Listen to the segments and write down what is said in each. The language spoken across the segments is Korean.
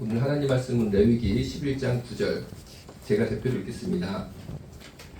오늘 하나님 말씀은 레위기 11장 9절 제가 대표로 읽겠습니다.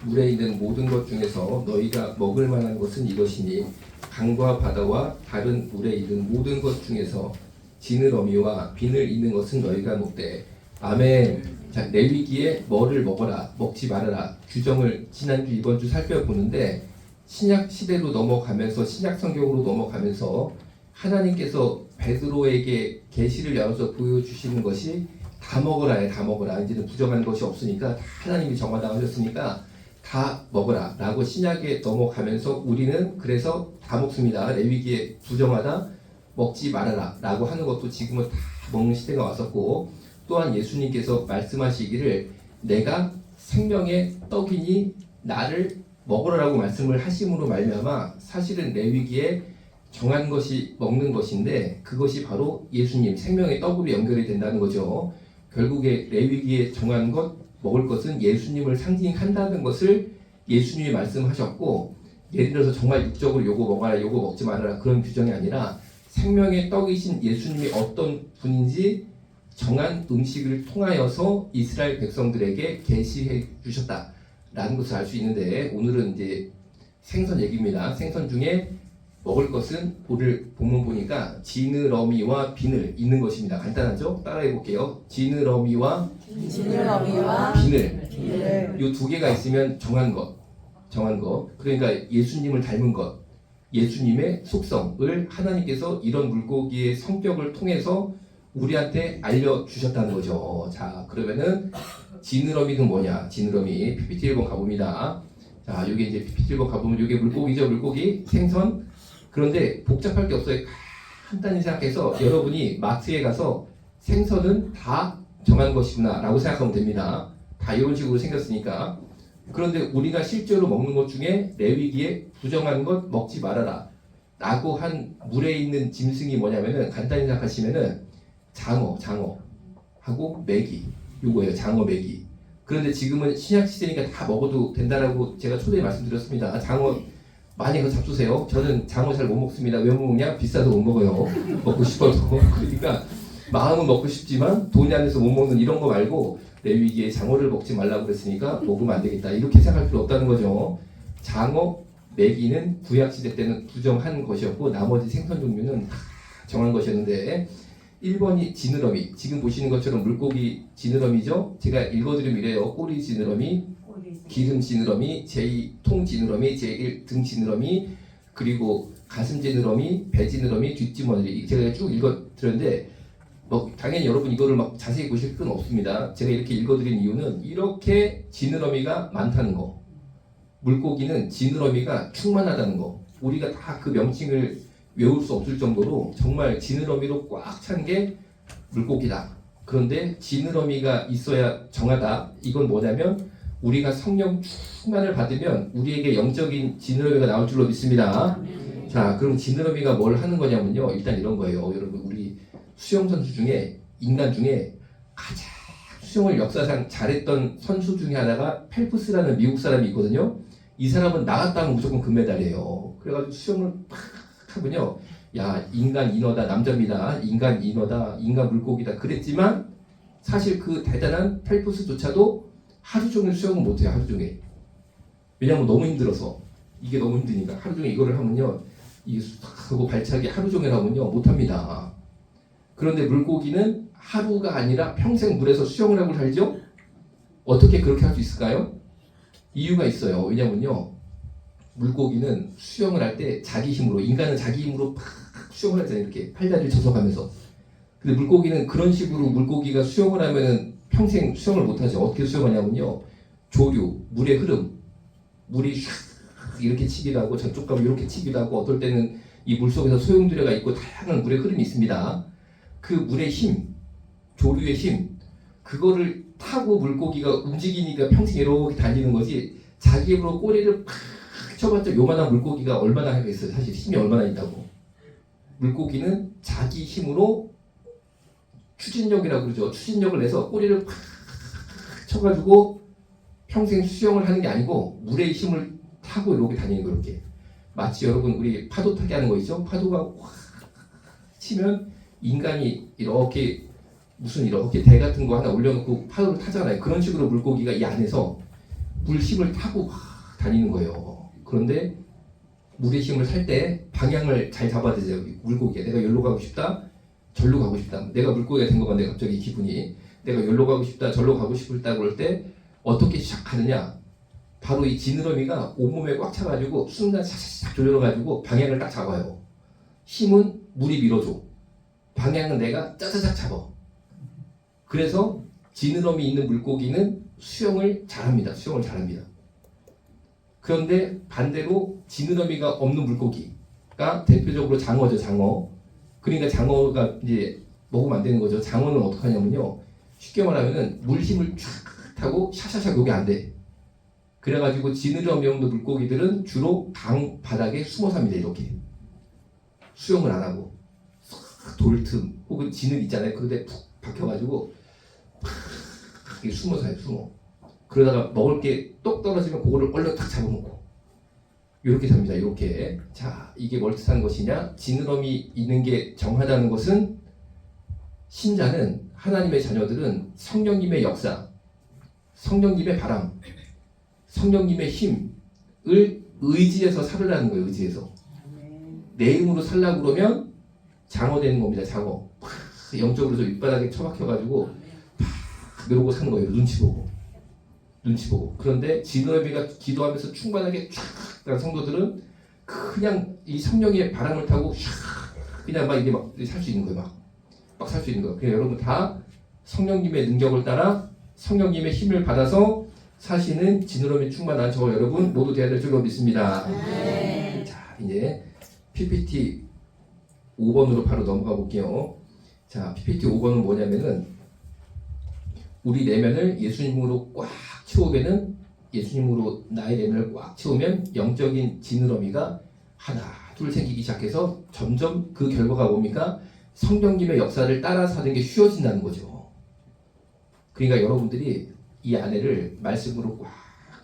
물에 있는 모든 것 중에서 너희가 먹을 만한 것은 이것이니 강과 바다와 다른 물에 있는 모든 것 중에서 지느러미와 비늘 있는 것은 너희가 먹되. 아멘. 자, 레위기에 뭐를 먹어라 먹지 말아라 규정을 지난주 이번주 살펴보는데, 신약 시대로 넘어가면서 신약 성경으로 넘어가면서 하나님께서 베드로에게 계시를 열어서 보여주시는 것이 다 먹어라에 다 먹어라. 이제는 부정한 것이 없으니까 다 하나님이 정하다고 하셨으니까 다 먹어라 라고 신약에 넘어가면서 우리는 그래서 다 먹습니다. 레위기에 부정하다 먹지 말아라 라고 하는 것도 지금은 다 먹는 시대가 왔었고, 또한 예수님께서 말씀하시기를 내가 생명의 떡이니 나를 먹으라고 말씀을 하심으로 말미암아 사실은 레위기에 정한 것이 먹는 것인데 그것이 바로 예수님 생명의 떡으로 연결이 된다는 거죠. 결국에 레위기에 정한 것 먹을 것은 예수님을 상징한다는 것을 예수님이 말씀하셨고, 예를 들어서 정말 육적으로 요거 먹어라 요거 먹지 말아라 그런 규정이 아니라 생명의 떡이신 예수님이 어떤 분인지 정한 음식을 통하여서 이스라엘 백성들에게 계시해 주셨다라는 것을 알 수 있는데, 오늘은 이제 생선 얘기입니다. 생선 중에 먹을 것은 오늘 본문 보니까 지느러미와 비늘 있는 것입니다. 간단하죠? 따라해 볼게요. 지느러미와 비늘. 이 두 개가 있으면 정한 것. 그러니까 예수님을 닮은 것. 예수님의 속성을 하나님께서 이런 물고기의 성격을 통해서 우리한테 알려주셨다는 거죠. 자, 그러면은 지느러미는 뭐냐? 지느러미 PPT 1번 가봅니다. 자, 요게 이제 PPT 1번 가보면 요게 물고기죠. 물고기, 생선. 그런데 복잡할 게 없어요. 간단히 생각해서 여러분이 마트에 가서 생선은 다 정한 것이구나 라고 생각하면 됩니다. 다 이런 식으로 생겼으니까. 그런데 우리가 실제로 먹는 것 중에 레위기에 부정한 것 먹지 말아라 라고 한 물에 있는 짐승이 뭐냐면은 간단히 생각하시면은 장어하고 메기, 요거예요. 장어, 메기. 그런데 지금은 신약 시대니까 다 먹어도 된다라고 제가 초대에 말씀드렸습니다. 장어 많이 잡수세요. 저는 장어 잘 못 먹습니다. 왜 못 먹냐? 비싸서 못 먹어요. 먹고 싶어서. 그러니까 마음은 먹고 싶지만 돈이 안 돼서 못 먹는 이런 거 말고 레위기에 장어를 먹지 말라고 그랬으니까 먹으면 안 되겠다. 이렇게 생각할 필요 없다는 거죠. 장어, 메기는 구약시대 때는 부정한 것이었고 나머지 생선 종류는 다 정한 것이었는데, 1번이 지느러미. 지금 보시는 것처럼 물고기 지느러미죠. 제가 읽어드리면 이래요. 꼬리 지느러미, 기름 지느러미, 제2통 지느러미, 제1 등 지느러미, 그리고 가슴 지느러미, 배 지느러미, 뒷지머리. 제가 쭉 읽어드렸는데 당연히 여러분 이거를 막 자세히 보실 필요는 없습니다. 제가 이렇게 읽어드린 이유는 이렇게 지느러미가 많다는 거, 물고기는 지느러미가 충만하다는 거, 우리가 다 그 명칭을 외울 수 없을 정도로 정말 지느러미로 꽉 찬 게 물고기다. 그런데 지느러미가 있어야 정하다. 이건 뭐냐면 우리가 성령 충만을 받으면 우리에게 영적인 지느러미가 나올 줄로 믿습니다. 자, 그럼 지느러미가 뭘 하는 거냐면요. 일단 이런 거예요. 여러분, 우리 수영 선수 중에, 인간 중에 가장 수영을 역사상 잘했던 선수 중에 하나가 펠프스라는 미국 사람이 있거든요. 이 사람은 나갔다 하면 무조건 금메달이에요. 그래가지고 수영을 팍 하면요, 야, 인간 인어다, 남자입니다. 인간 인어다, 인간 물고기다 그랬지만 사실 그 대단한 펠프스조차도 하루 종일 수영을 못해요. 하루 종일. 왜냐면 너무 힘들어서. 이게 너무 힘드니까 하루 종일 이거를 하면요, 이게 하고 발차기 하루 종일 하면요 못합니다. 그런데 물고기는 하루가 아니라 평생 물에서 수영을 하고 살죠. 어떻게 그렇게 할 수 있을까요? 이유가 있어요. 왜냐면요, 물고기는 수영을 할 때 자기 힘으로, 인간은 자기 힘으로 팍 수영을 하잖아요. 이렇게 팔다리를 젖어가면서. 근데 물고기는 그런 식으로 물고기가 수영을 하면은 평생 수영을 못하죠. 어떻게 수영하냐면요, 조류, 물의 흐름, 물이 샥 이렇게 치기도 하고 저쪽 가면 이렇게 치기도 하고, 어떨 때는 이 물속에서 소용돌이가 있고 다양한 물의 흐름이 있습니다. 그 물의 힘, 조류의 힘, 그거를 타고 물고기가 움직이니까 평생 이렇게 달리는 거지, 자기 힘으로 꼬리를 팍 쳐봤자 요만한 물고기가 얼마나 하겠어요. 사실 힘이 얼마나 있다고. 물고기는 자기 힘으로 추진력이라고 그러죠. 추진력을 내서 꼬리를 팍 쳐가지고 평생 수영을 하는 게 아니고 물의 힘을 타고 이렇게 다니는 거예요. 이렇게. 마치 여러분 우리 파도 타기 하는 거 있죠? 파도가 확 치면 인간이 이렇게 무슨 이렇게 대 같은 거 하나 올려놓고 파도를 타잖아요. 그런 식으로 물고기가 이 안에서 물 힘을 타고 막 다니는 거예요. 그런데 물의 힘을 탈 때 방향을 잘 잡아야 되죠. 물고기가 내가 여기로 가고 싶다, 절로 가고 싶다. 내가 물고기가 된 것 같네 갑자기 기분이. 내가 여기로 가고 싶다, 절로 가고 싶다 그럴 때 어떻게 시작하느냐? 바로 이 지느러미가 온몸에 꽉 차가지고 순간 샥샥 조여가지고 방향을 딱 잡아요. 힘은 물이 밀어줘. 방향은 내가 짜자작 잡아. 그래서 지느러미 있는 물고기는 수영을 잘합니다. 수영을 잘합니다. 그런데 반대로 지느러미가 없는 물고기가 대표적으로 장어죠. 장어. 그러니까 장어가 이제 먹으면 안 되는 거죠. 장어는 어떻게 하냐면요. 쉽게 말하면은 물 힘을 쫙 타고 샤샤샥 요게 안 돼. 그래가지고 지느러미 없는 물고기들은 주로 강 바닥에 숨어 삽니다. 이렇게 수영을 안 하고 돌틈 혹은 진흙 있잖아요. 그런데 푹 박혀가지고 숨어 사요. 숨어. 그러다가 먹을 게 똑 떨어지면 그거를 얼른 탁 잡아먹고 이렇게 삽니다. 이렇게. 자, 이게 멀티한 것이냐? 지느러미 있는 게 정하다는 것은 신자는 하나님의 자녀들은 성령님의 역사, 성령님의 바람, 성령님의 힘을 의지해서 살으라는 거예요. 의지해서. 내 힘으로 살라고 그러면 장어 되는 겁니다. 장어. 영적으로 저 윗바닥에 처박혀가지고 팍 이러고 사는 거예요. 눈치 보고. 눈치 보고. 그런데 지느러미가 기도하면서 충만하게 쫙 난 성도들은 그냥 이 성령의 바람을 타고 샥 그냥 막 이게 막 살 수 있는 거예요. 막 살 수 있는 거예요. 그냥 여러분 다 성령님의 능력을 따라 성령님의 힘을 받아서 사시는 지느러미 충만한 저 여러분 모두 되어야 될 줄로 믿습니다. 자, 이제 PPT 5번으로 바로 넘어가 볼게요. 자, PPT 5번은 뭐냐면은 우리 내면을 예수님으로 꽉 채우면은 예수님으로 나의 내면을 꽉 채우면 영적인 지느러미가 하나 둘 생기기 시작해서 점점 그 결과가 뭡니까? 성령님의 역사를 따라서 하는 게 쉬워진다는 거죠. 그러니까 여러분들이 이 안에를 말씀으로 꽉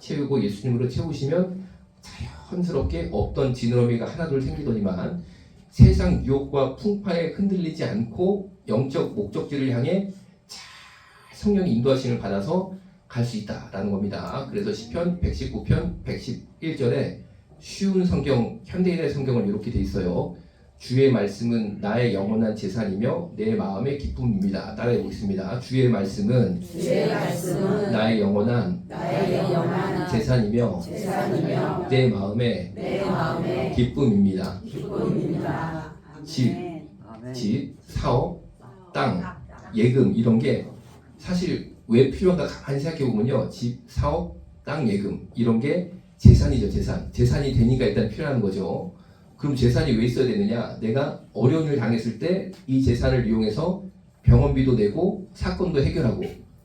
채우고 예수님으로 채우시면 자연스럽게 없던 지느러미가 하나 둘 생기더니만 세상 유혹과 풍파에 흔들리지 않고 영적 목적지를 향해 잘 성령의 인도하심을 받아서 갈 수 있다라는 겁니다. 그래서 시편 119편 111절에 쉬운 성경, 현대인의 성경은 이렇게 돼 있어요. 주의 말씀은 나의 영원한 재산이며 내 마음의 기쁨입니다. 따라해 보겠습니다. 주의 말씀은 나의 영원한 재산이며 내 마음의 기쁨입니다. 집, 사업, 땅, 예금 이런 게 사실 왜 필요한가 가만히 생각해 보면요. 집, 사업, 땅, 예금 이런 게 재산이죠. 재산이 되니까 일단 필요한 거죠. 그럼 재산이 왜 있어야 되느냐? 내가 어려운 일 당했을 때 이 재산을 이용해서 병원비도 내고 사건도 해결하고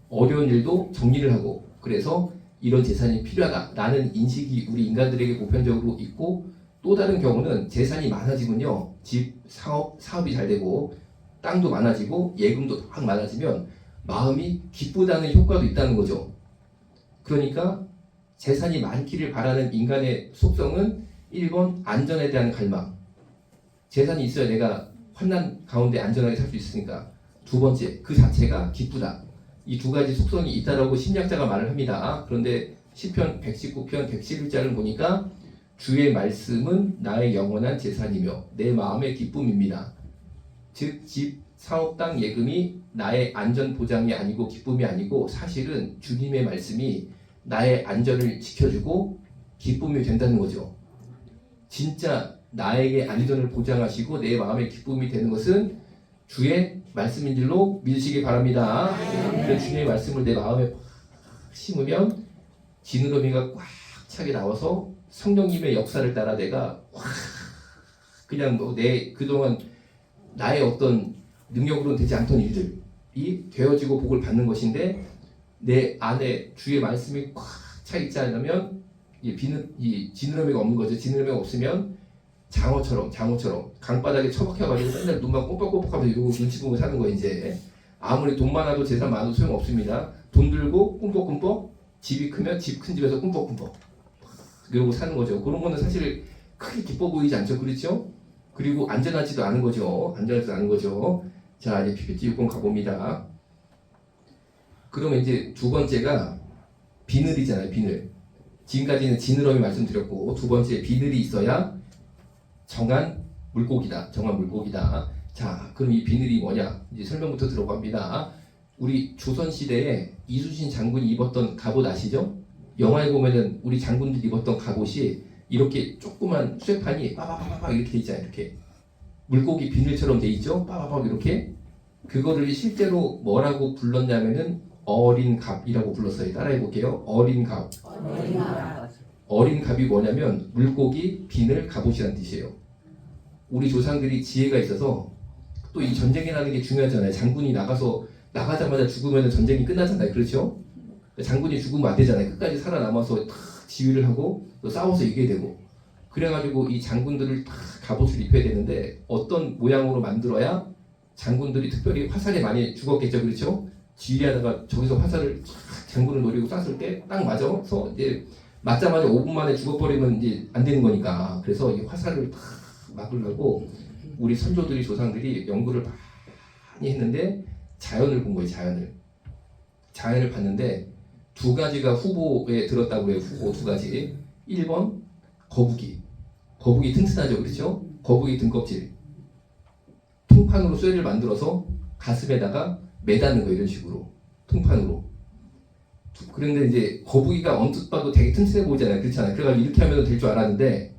어려운 일도 정리를 하고 그래서 이런 재산이 필요하다라는 인식이 우리 인간들에게 보편적으로 있고 또 다른 경우는 재산이 많아지면요. 집, 사업이 잘 되고 땅도 많아지고 예금도 막 많아지면 마음이 기쁘다는 효과도 있다는 거죠. 그러니까 재산이 많기를 바라는 인간의 속성은 1번 안전에 대한 갈망. 재산이 있어야 내가 환난 가운데 안전하게 살 수 있으니까. 두 번째, 그 자체가 기쁘다. 이 두 가지 속성이 있다라고 심리학자가 말을 합니다. 그런데 시편 119편 111절을 보니까 주의 말씀은 나의 영원한 재산이며 내 마음의 기쁨입니다. 즉, 집, 사업, 땅, 예금이 나의 안전 보장이 아니고 기쁨이 아니고 사실은 주님의 말씀이 나의 안전을 지켜주고 기쁨이 된다는 거죠. 진짜 나에게 안전을 보장하시고 내 마음의 기쁨이 되는 것은 주의 말씀인 줄로 믿으시기 바랍니다. 그래서 주님의 말씀을 내 마음에 심으면 지느러미가 꽉 차게 나와서 성령님의 역사를 따라 내가 그냥 내 그동안 나의 어떤 능력으로는 되지 않던 일들이 되어지고 복을 받는 것인데 내 안에 주의 말씀이 꽉 차 있지 않으면 이 지느러미가 없는 거죠. 지느러미가 없으면 장어처럼 강바닥에 처박혀가지고 맨날 눈만 꼼뻑꼼뻑하면서 이러고 눈치 보고 사는 거예요. 이제 아무리 돈 많아도 재산 많아도 소용없습니다. 돈 들고 꿈뻑꿈뻑 집이 크면 집 큰 집에서 꿈뻑꿈뻑 이러고 사는 거죠. 그런 거는 사실 크게 기뻐 보이지 않죠. 그렇죠? 그리고 안전하지도 않은 거죠. 자, 이제 PPT 6번 가봅니다. 그러면 이제 두 번째가 비늘이잖아요. 비늘. 지금까지는 지느러미 말씀드렸고 두 번째 비늘이 있어야 정한 물고기다. 정한 물고기다. 자, 그럼 이 비늘이 뭐냐? 이제 설명부터 들어갑니다. 우리 조선시대에 이순신 장군이 입었던 갑옷 아시죠? 영화에 보면은 우리 장군들이 입었던 갑옷이 이렇게 조그만 쇠판이 빠바바바 이렇게 돼 있잖아요. 이렇게 물고기 비늘처럼 돼 있죠? 빠바바 이렇게. 그거를 실제로 뭐라고 불렀냐면은 어린 갑이라고 불렀어요. 따라해 볼게요. 어린 갑. 어린 갑이 뭐냐면 물고기 비늘 갑옷이라는 뜻이에요. 우리 조상들이 지혜가 있어서 또 이 전쟁이라는 게 중요하잖아요. 장군이 나가자마자 죽으면 전쟁이 끝나잖아요. 그렇죠? 장군이 죽으면 안 되잖아요. 끝까지 살아남아서 다 지휘를 하고 또 싸워서 이겨야 되고. 그래가지고 이 장군들을 다 갑옷을 입혀야 되는데 어떤 모양으로 만들어야 장군들이 특별히 화살에 많이 죽었겠죠. 그렇죠? 지휘하다가 저기서 화살을 장군을 노리고 쐈을 때 딱 맞아서 이제 맞자마자 5분 만에 죽어버리면 이제 안 되는 거니까. 그래서 이 화살을 다 막으려고 우리 선조들이 조상들이 연구를 많이 했는데 자연을 본 거예요. 자연을 봤는데 두 가지가 후보에 들었다고 해요. 후보 두 가지. 1번 거북이 튼튼하죠. 그렇죠? 거북이 등껍질 통판으로 쇠를 만들어서 가슴에다가 매다는 거 이런 식으로 통판으로. 그런데 이제 거북이가 언뜻 봐도 되게 튼튼해 보이잖아요. 그렇잖아요. 그래가지고 이렇게 하면 될 줄 알았는데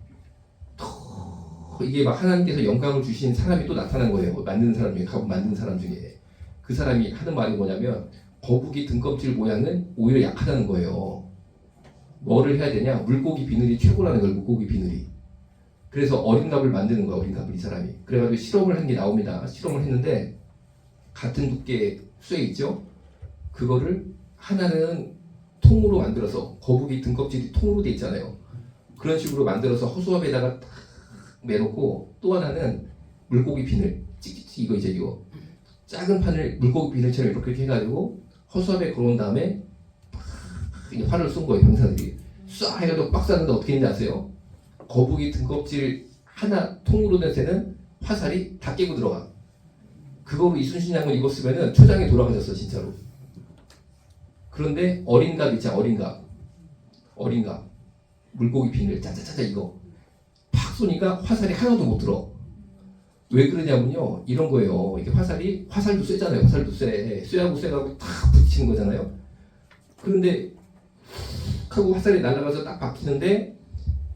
이게 막 하나님께서 영감을 주신 사람이 또 나타난 거예요. 만드는 사람 중에, 갑옷 만드는 사람 중에. 그 사람이 하는 말이 뭐냐면 거북이 등껍질 모양은 오히려 약하다는 거예요. 뭐를 해야 되냐? 물고기 비늘이 최고라는 걸. 물고기 비늘이. 그래서 어린 갑을 만드는 거야. 어린 갑을 이 사람이. 그래가지고 실험을 한 게 나옵니다. 실험을 했는데 같은 두께의 쇠 있죠? 그거를 하나는 통으로 만들어서 거북이 등껍질이 통으로 돼 있잖아요. 그런 식으로 만들어서 허수아비에다가 딱 매놓고 또 하나는 물고기 비늘 찍찍 이거 작은 판을 물고기 비늘처럼 이렇게 해가지고 허수아비에 걸어온 다음에 활을 쏜 거예요. 병사들이 쏴 해가지고 빡 쐈는데 어떻게 했는지 아세요? 거북이 등껍질 하나 통으로 된 새는 화살이 다 깨고 들어가. 그거로 이순신 장군 입었으면은 초장에 돌아가셨어 진짜로. 그런데 어린 갑 있잖아. 어린 갑 물고기 비늘 짜자짜자 이거 팍 쏘니까 화살이 하나도 못 들어. 왜 그러냐면요. 이런 거예요. 이게 화살도 쎄잖아요. 화살도 쎄. 쎄하고 쎄하고 탁 부딪히는 거잖아요. 그런데 하고 화살이 날아가서 딱 박히는데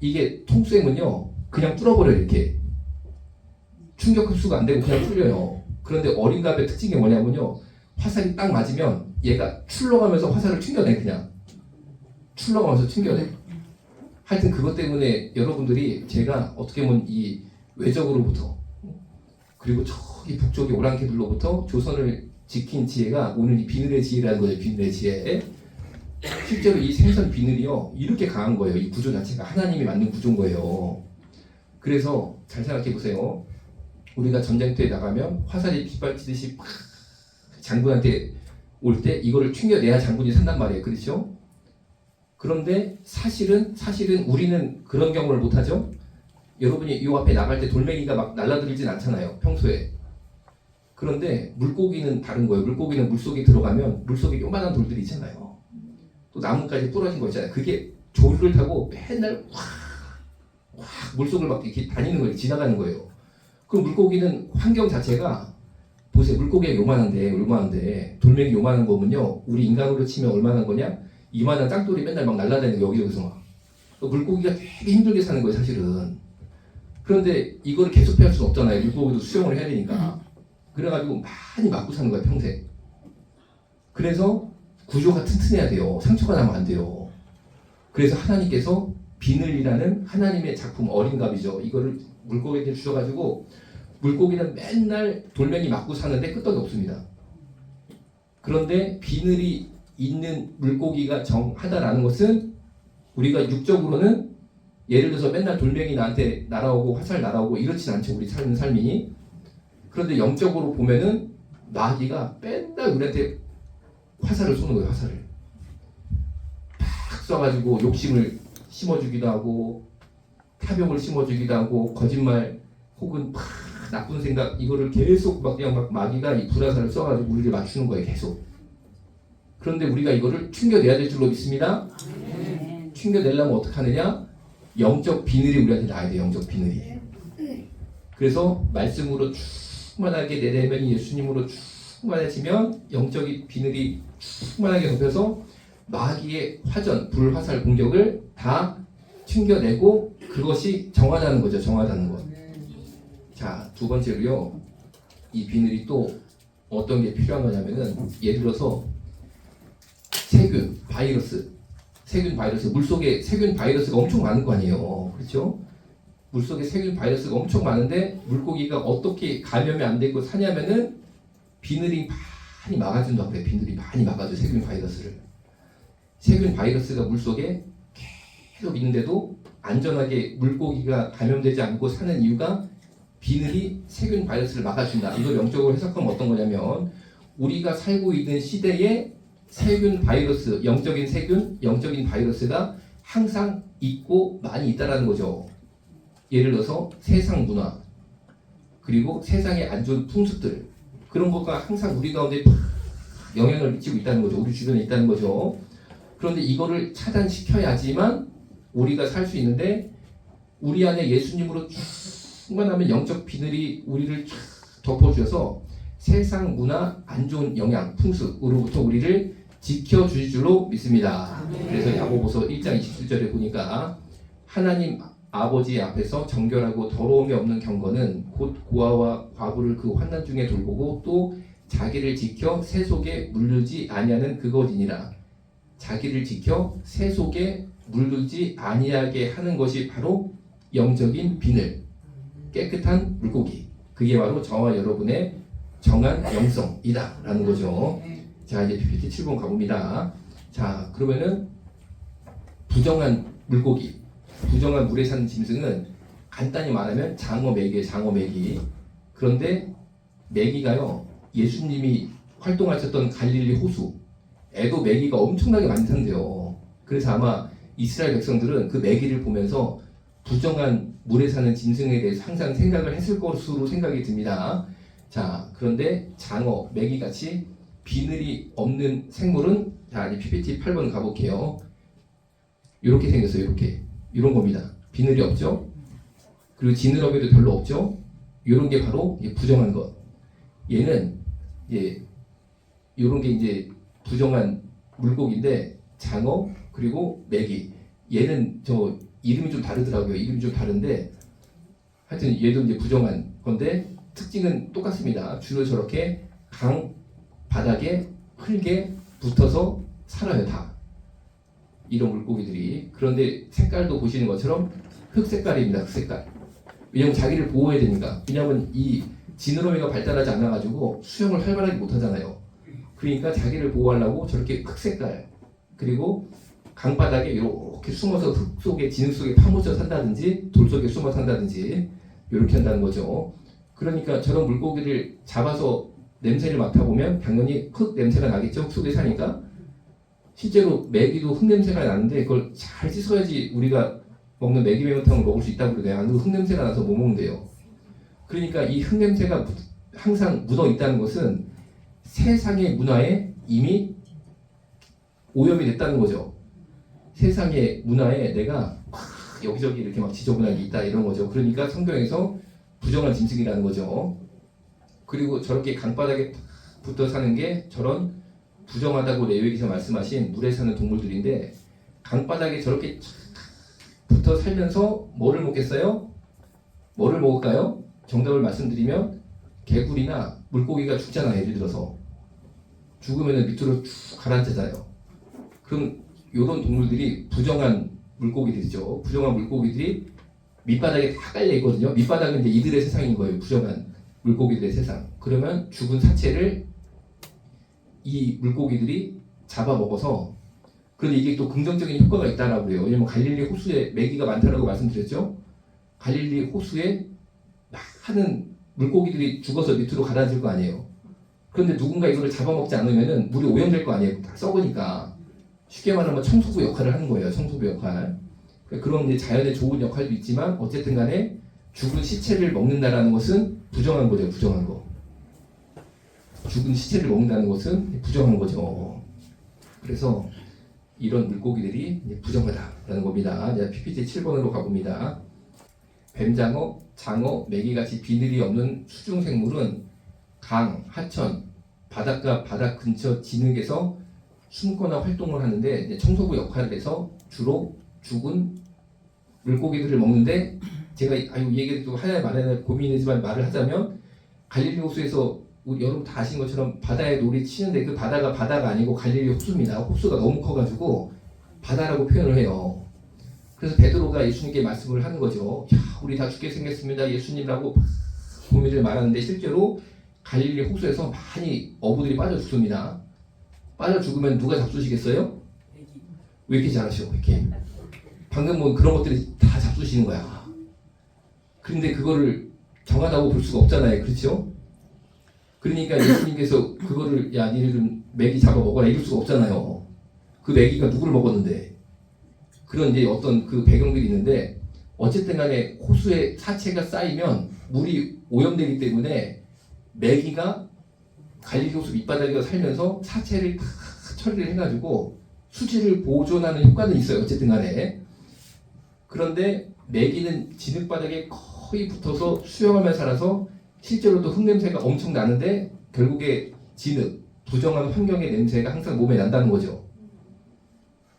이게 통수행은요. 그냥 뚫어버려요. 이렇게. 충격 흡수가 안 되고 그냥 뚫려요. 그런데 어린 갑의 특징이 뭐냐면요. 화살이 딱 맞으면 얘가 출렁하면서 화살을 튕겨내. 그냥. 출렁하면서 튕겨내. 하여튼 그것 때문에 여러분들이 제가 어떻게 보면 이 외적으로부터 그리고 저기 북쪽의 오랑캐들로부터 조선을 지킨 지혜가 오늘 이 비늘의 지혜라는 거예요. 비늘의 지혜. 실제로 이 생선 비늘이요 이렇게 강한 거예요. 이 구조 자체가 하나님이 만든 구조인 거예요. 그래서 잘 생각해 보세요. 우리가 전쟁터에 나가면 화살이 빗발치듯이 팍 장군한테 올 때 이거를 튕겨내야 장군이 산단 말이에요. 그렇죠? 그런데 사실은 우리는 그런 경험을 못하죠. 여러분이 이 앞에 나갈 때 돌멩이가 막 날라들진 않잖아요. 평소에. 그런데 물고기는 다른 거예요. 물고기는 물속에 들어가면 물속에 요만한 돌들이 있잖아요. 또 나뭇가지 부러진 거 있잖아요. 그게 조류를 타고 맨날 확 물속을 막 이렇게 다니는 거예요. 지나가는 거예요. 그럼 물고기는 환경 자체가 보세요. 물고기가 요만한데 돌멩이 요만한 거면요. 우리 인간으로 치면 얼마나 거냐? 이만한 짱돌이 맨날 막 날아다니는 여기저기서 막. 물고기가 되게 힘들게 사는 거예요. 사실은. 그런데 이걸 계속 피할 수는 없잖아요. 물고기도 수영을 해야 되니까. 그래가지고 많이 맞고 사는 거야. 평생. 그래서 구조가 튼튼해야 돼요. 상처가 나면 안 돼요. 그래서 하나님께서 비늘이라는 하나님의 작품 어린 갑이죠. 이거를 물고기한테 주셔가지고 물고기는 맨날 돌멩이 맞고 사는데 끄떡이 없습니다. 그런데 비늘이 있는 물고기가 정하다라는 것은 우리가 육적으로는 예를 들어서 맨날 돌멩이 나한테 날아오고 화살 날아오고 이렇진 않죠. 우리 사는 삶이. 그런데 영적으로 보면은 마귀가 맨날 우리한테 화살을 쏘는 거예요. 화살을 팍 쏴가지고 욕심을 심어주기도 하고 탐욕을 심어주기도 하고 거짓말 혹은 팍 나쁜 생각 이거를 계속 막 그냥 막 마귀가 이 불화살을 쏴가지고 우리를 맞추는 거예요. 계속. 그런데 우리가 이거를 충겨내야 될 줄로 믿습니다. 충겨내려면 어떻게 하느냐? 영적 비늘이 우리한테 나야 돼요. 영적 비늘이. 그래서 말씀으로 충만하게 내 내면이 예수님으로 충만해지면 영적인 비늘이 충만하게 덮여서 마귀의 화전, 불화살 공격을 다 튕겨내고 그것이 정하다는 거죠. 정하다는 것. 자, 두 번째로요. 이 비늘이 또 어떤 게 필요한 거냐면은 예를 들어서 세균, 바이러스, 물속에 세균, 바이러스가 엄청 많은 거 아니에요. 그렇죠? 물속에 세균, 바이러스가 엄청 많은데 물고기가 어떻게 감염이 안 되고 사냐면은 비늘이 많이 막아준다고 그래. 비늘이 많이 막아줘. 세균, 바이러스를. 세균, 바이러스가 물속에 계속 있는데도 안전하게 물고기가 감염되지 않고 사는 이유가 비늘이 세균, 바이러스를 막아준다. 이걸 영적으로 해석하면 어떤 거냐면 우리가 살고 있는 시대에 세균, 바이러스, 영적인 세균, 영적인 바이러스가 항상 있고 많이 있다라는 거죠. 예를 들어서 세상 문화, 그리고 세상의 안 좋은 풍습들, 그런 것과 항상 우리 가운데 영향을 미치고 있다는 거죠. 우리 주변에 있다는 거죠. 그런데 이거를 차단시켜야지만 우리가 살 수 있는데 우리 안에 예수님으로 충만하면 영적 비늘이 우리를 쫙 덮어주셔서 세상 문화 안 좋은 영향, 풍습으로부터 우리를 지켜주실 줄로 믿습니다. 그래서 야고보서 1장 27절에 보니까 하나님 아버지 앞에서 정결하고 더러움이 없는 경건은 곧 고아와 과부를 그 환난 중에 돌보고 또 자기를 지켜 새 속에 물르지 아니하는 그것이니라. 자기를 지켜 새 속에 물르지 아니하게 하는 것이 바로 영적인 비늘, 깨끗한 물고기. 그게 바로 저와 여러분의 정한 영성이다 라는 거죠. 자, 이제 PPT 7번 가봅니다. 자, 그러면은 부정한 물고기, 부정한 물에 사는 짐승은 간단히 말하면 장어 메기예요. 장어 메기. 그런데 메기가요, 예수님이 활동하셨던 갈릴리 호수에도 메기가 엄청나게 많이 산대요. 그래서 아마 이스라엘 백성들은 그 메기를 보면서 부정한 물에 사는 짐승에 대해서 항상 생각을 했을 것으로 생각이 듭니다. 자, 그런데 장어, 메기같이 비늘이 없는 생물은, 자, 이제 PPT 8번 가볼게요. 이렇게 생겼어요. 이렇게. 이런 겁니다. 비늘이 없죠? 그리고 지느러미도 별로 없죠? 이런 게 바로 부정한 것. 얘는 이제 이런 게 이제 부정한 물고기인데 장어 그리고 메기. 얘는 저 이름이 좀 다르더라고요. 이름이 좀 다른데 하여튼 얘도 이제 부정한 건데 특징은 똑같습니다. 주로 저렇게 강 바닥에 흙에 붙어서 살아요. 다. 이런 물고기들이. 그런데 색깔도 보시는 것처럼 흑 색깔입니다. 흑 색깔. 왜냐면 자기를 보호해야 되니까. 왜냐면 이 지느러미가 발달하지 않아가지고 수영을 활발하게 못하잖아요. 그러니까 자기를 보호하려고 저렇게 흑 색깔, 그리고 강바닥에 이렇게 숨어서 흙 속에, 진흙 속에 파묻혀 산다든지 돌 속에 숨어 산다든지 이렇게 한다는 거죠. 그러니까 저런 물고기를 잡아서 냄새를 맡아보면 당연히 흙 냄새가 나겠죠. 흙 속에 사니까. 실제로 메기도 흙 냄새가 나는데 그걸 잘 씻어야지 우리가 먹는 메기 매운탕을 먹을 수 있다고 그러네요. 안 그래도 흙 냄새가 나서 못 먹는데요. 그러니까 이 흙 냄새가 항상 묻어 있다는 것은 세상의 문화에 이미 오염이 됐다는 거죠. 세상의 문화에 내가 여기저기 이렇게 막 지저분하게 있다 이런 거죠. 그러니까 성경에서 부정한 짐승이라는 거죠. 그리고 저렇게 강바닥에 붙어 사는 게 저런 부정하다고 레위기에서 말씀하신 물에 사는 동물들인데 강바닥에 저렇게 붙어 살면서 뭐를 먹겠어요? 뭐를 먹을까요? 정답을 말씀드리면 개구리나 물고기가 죽잖아요. 예를 들어서 죽으면 밑으로 쭉 가라앉잖아요. 그럼 이런 동물들이 부정한 물고기들이죠. 부정한 물고기들이 밑바닥에 다 깔려 있거든요. 밑바닥은 이제 이들의 세상인 거예요. 부정한 물고기들의 세상. 그러면 죽은 사체를 이 물고기들이 잡아먹어서, 그런데 이게 또 긍정적인 효과가 있다라고 해요. 왜냐면 갈릴리 호수에 메기가 많다라고 말씀드렸죠. 갈릴리 호수에 많은 물고기들이 죽어서 밑으로 가라앉을 거 아니에요. 그런데 누군가 이거를 잡아먹지 않으면은 물이 오염될 거 아니에요. 다 썩으니까. 쉽게 말하면 청소부 역할을 하는 거예요. 청소부 역할. 그런 이제 자연의 좋은 역할도 있지만 어쨌든 간에 죽은 시체를 먹는다라는 것은 부정한 거죠. 부정한 거. 죽은 시체를 먹는다는 것은 부정한 거죠. 그래서 이런 물고기들이 이제 부정하다라는 겁니다. 이제 PPT 7번으로 가봅니다. 뱀장어, 장어, 메기같이 비늘이 없는 수중생물은 강, 하천, 바닷가, 바닥 근처 진흙에서 숨거나 활동을 하는데 이제 청소부 역할을 해서 주로 죽은 물고기들을 먹는데, 제가 이 얘기를 또 하냐 말아야 고민이지만 말을 하자면, 갈릴리 호수에서 여러분 다 아시는 것처럼 바다에 놀이 치는데 그 바다가 아니고 갈릴리 호수입니다. 호수가 너무 커가지고 바다라고 표현을 해요. 그래서 베드로가 예수님께 말씀을 하는 거죠. 야, 우리 다 죽게 생겼습니다, 예수님이라고 고민을 말하는데, 실제로 갈릴리 호수에서 많이 어부들이 빠져 죽습니다. 빠져 죽으면 누가 잡수시겠어요? 왜 이렇게 잘하셔? 이렇게 방금 뭐 그런 것들이 다 잡수시는 거야. 그런데 그거를 정하다고 볼 수가 없잖아요, 그렇죠? 그러니까 예수님께서 그거를 야, 니네 좀 메기 잡아 먹어라 이럴 수가 없잖아요. 그 메기가 누구를 먹었는데. 그런 이제 어떤 그 배경들이 있는데, 어쨌든 간에 호수에 사체가 쌓이면 물이 오염되기 때문에 메기가 갈릴리 호수 밑바닥에 살면서 사체를 다 처리를 해가지고 수질을 보존하는 효과는 있어요, 어쨌든 간에. 그런데 메기는 진흙바닥에 거의 붙어서 수영하며 살아서 실제로도 흙냄새가 엄청 나는데, 결국에 진흙, 부정한 환경의 냄새가 항상 몸에 난다는 거죠.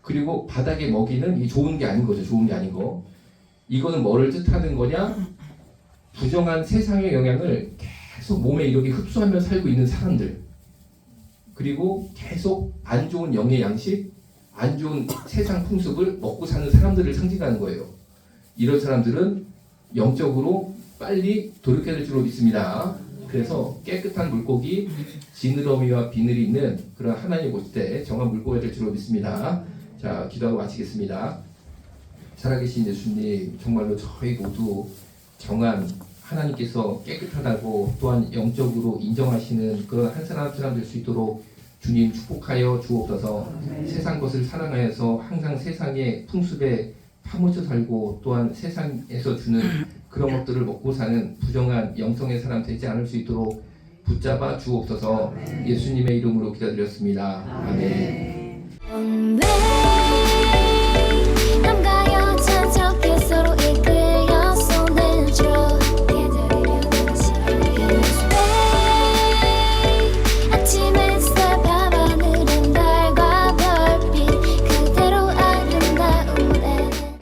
그리고 바닥의 먹이는 이 좋은 게 아닌 거죠. 좋은 게 아닌 거. 이거는 뭐를 뜻하는 거냐? 부정한 세상의 영향을 계속 몸에 이렇게 흡수하며 살고 있는 사람들, 그리고 계속 안 좋은 영의 양식, 안 좋은 세상 풍습을 먹고 사는 사람들을 상징하는 거예요. 이런 사람들은 영적으로 빨리 돌이켜야 될 줄로 믿습니다. 그래서 깨끗한 물고기, 지느러미와 비늘이 있는 그런 하나님 볼 때 정한 물고기가 될 줄로 믿습니다. 자, 기도하고 마치겠습니다. 살아계신 예수님, 정말로 저희 모두 정한 하나님께서 깨끗하다고 또한 영적으로 인정하시는 그런 한 사람 될 수 있도록 주님 축복하여 주옵소서. 세상 것을 사랑하여서 항상 세상의 풍습에 파묻혀 살고 또한 세상에서 주는 그런 것들을 먹고 사는 부정한 영성의 사람 되지 않을 수 있도록 붙잡아 주옵소서. 예수님의 이름으로 기도드렸습니다. 아멘.